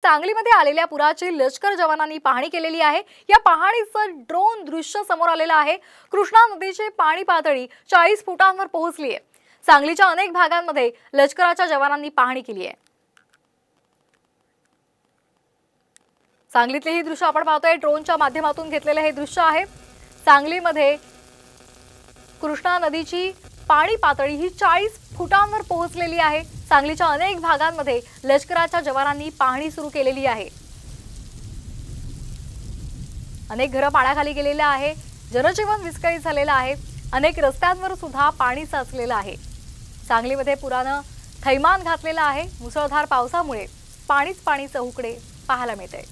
सांगलीमध्ये आलेल्या पुराची लष्कर जवानांनी पाहणी केलेली आहे। या पाहणीचं ड्रोन दृश्य समोर आलेलं आहे। कृष्णा नदीची पाणी पातळी 40 फुटांवर पोहोचली आहे। सांगलीच्या अनेक भागांमध्ये लष्कराच्या जवानांनी पाहणी केली आहे। सांगलीतले हे दृश्य आपण पाहतोय, ड्रोनच्या माध्यमातून घेतलेले हे दृश्य आहे। सांगलीमध्ये कृष्णा नदीची पाणी पातळी ही 40 फुटांवर पोहोचलेली आहे। सांगलीच्या अनेक भागांमध्ये लष्कराच्या जवानांनी पाहणी सुरू केलेली आहे। अनेक घरं पाण्याखाली गेलेले आहे, जनजीवन विस्कळीत झालेलं आहे, अनेक रस्त्यांवर सुद्धा पाणी साचलेलं आहे। सांगलीमध्ये पुरानं थैमान घातलेलं आहे। मुसळधार पावसामुळे पाणीच पाणी चहूकडे पाहायला मिळते।